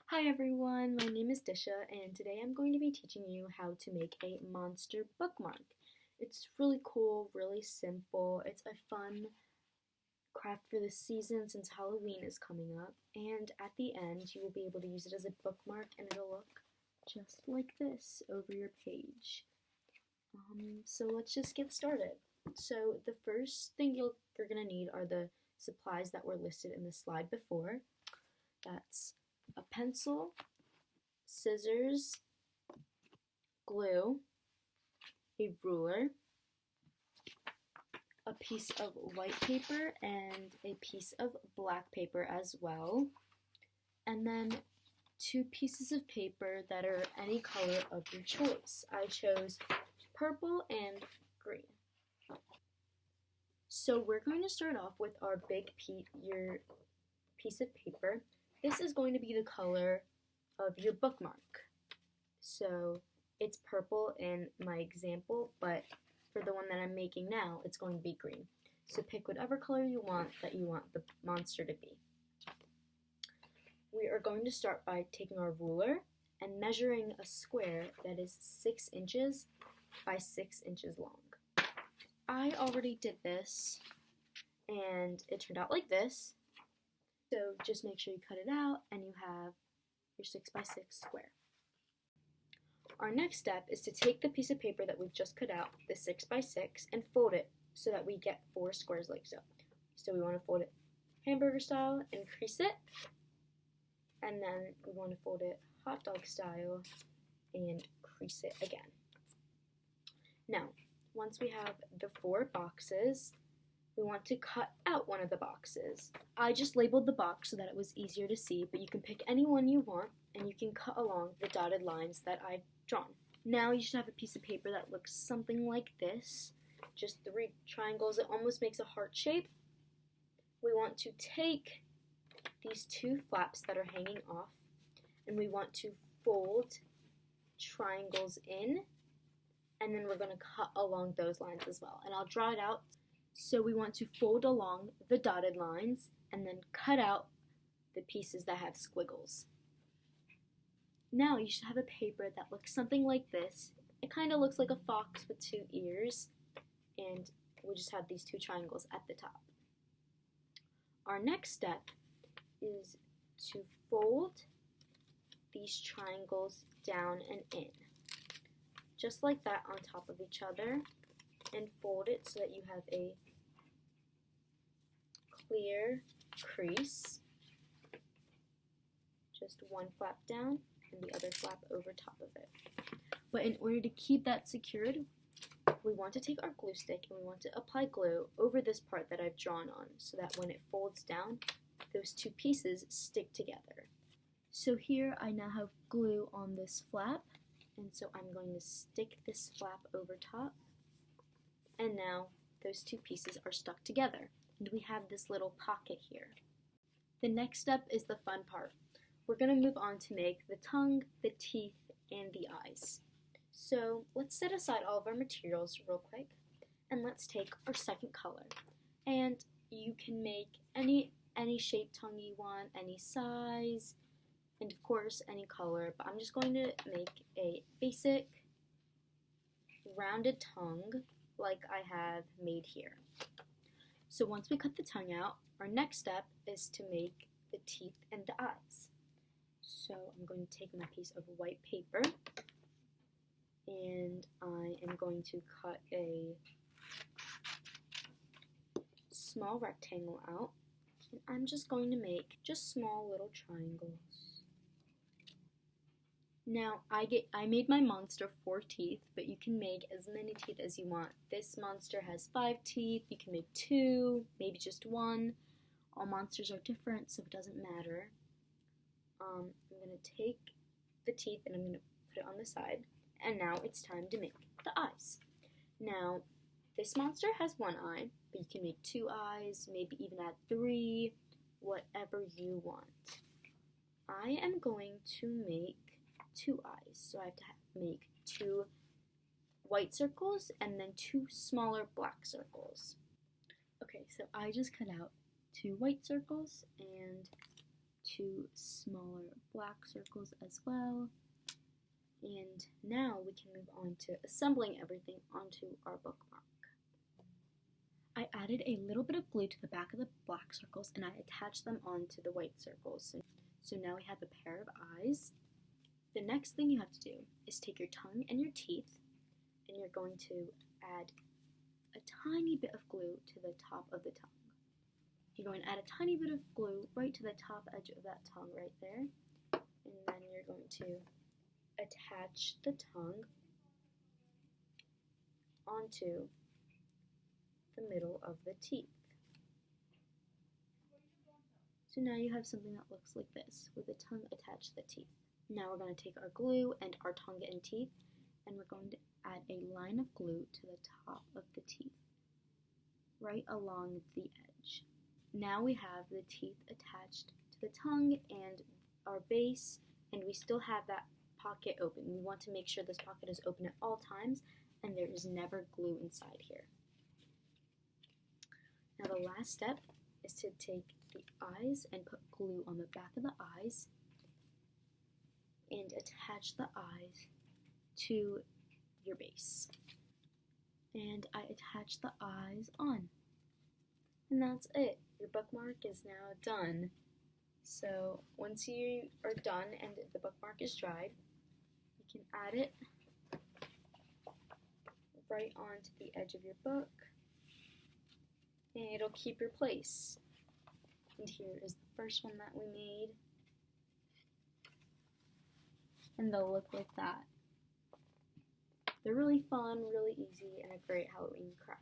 Hi everyone, my name is Disha and today I'm going to be teaching you how to make a monster bookmark. It's really cool, really simple. It's a fun craft for this season since Halloween is coming up, and at the end you will be able to use it as a bookmark and it'll look just like this over your page. So let's just get started. So the first thing you're going to need are the supplies that were listed in the slide before. That's a pencil, scissors, glue, a ruler, a piece of white paper, and a piece of black paper as well, and then two pieces of paper that are any color of your choice. I chose purple and green. So we're going to start off with our your piece of paper. This is going to be the color of your bookmark. So it's purple in my example, but for the one that I'm making now, it's going to be green. So pick whatever color you want that you want the monster to be. We are going to start by taking our ruler and measuring a square that is 6 inches by 6 inches long. I already did this and it turned out like this. So just make sure you cut it out and you have your 6 by 6 square. Our next step is to take the piece of paper that we've just cut out, the 6 by 6, and fold it so that we get 4 squares like so. So we want to fold it hamburger style and crease it, and then we want to fold it hot dog style and crease it again. Now, once we have the 4 boxes, we want to cut out one of the boxes. I just labeled the box so that it was easier to see, but you can pick any one you want and you can cut along the dotted lines that I've drawn. Now you should have a piece of paper that looks something like this. Just 3 triangles. It almost makes a heart shape. We want to take these 2 flaps that are hanging off and we want to fold triangles in, and then we're going to cut along those lines as well. And I'll draw it out. So we want to fold along the dotted lines and then cut out the pieces that have squiggles. Now you should have a paper that looks something like this. It kind of looks like a fox with 2 ears, and we just have these 2 triangles at the top. Our next step is to fold these triangles down and in, just like that on top of each other, and fold it so that you have a clear crease. Just 1 flap down and the other flap over top of it. But in order to keep that secured, we want to take our glue stick and we want to apply glue over this part that I've drawn on so that when it folds down, those 2 pieces stick together. So here I now have glue on this flap, and so I'm going to stick this flap over top, and now those 2 pieces are stuck together and we have this little pocket here. The next step is the fun part. We're going to move on to make the tongue, the teeth, and the eyes. So let's set aside all of our materials real quick and let's take our second color. And you can make any shaped tongue you want, any size, and of course any color, but I'm just going to make a basic rounded tongue like I have made here. So once we cut the tongue out, our next step is to make the teeth and the eyes. So I'm going to take my piece of white paper and I am going to cut a small rectangle out, and I'm just going to make just small little triangles. Now I made my monster 4 teeth, but you can make as many teeth as you want. This monster has 5 teeth, you can make 2, maybe just 1. All monsters are different, so it doesn't matter. I'm going to take the teeth and I'm going to put it on the side, and now it's time to make the eyes. Now this monster has 1 eye, but you can make 2 eyes, maybe even add 3, whatever you want. I am going to make 2 eyes, so I have to make 2 white circles and then 2 smaller black circles. Okay, so I just cut out 2 white circles and 2 smaller black circles as well. And now we can move on to assembling everything onto our bookmark. I added a little bit of glue to the back of the black circles and I attached them onto the white circles. So now we have a pair of eyes. The next thing you have to do is take your tongue and your teeth and you're going to add a tiny bit of glue to the top of the tongue. You're going to add a tiny bit of glue right to the top edge of that tongue right there. And then you're going to attach the tongue onto the middle of the teeth. So now you have something that looks like this, with the tongue attached to the teeth. Now we're going to take our glue and our tongue and teeth, and we're going to add a line of glue to the top of the teeth, right along the edge. Now we have the teeth attached to the tongue and our base, and we still have that pocket open. We want to make sure this pocket is open at all times, and there is never glue inside here. Now the last step is to take the eyes and put glue on the back of the eyes and attach the eyes to your base. And I attach the eyes on. And that's it. Your bookmark is now done. So once you are done and the bookmark is dried, you can add it right onto the edge of your book and it'll keep your place. And here is the first one that we made. And they'll look like that. They're really fun, really easy, and a great Halloween craft.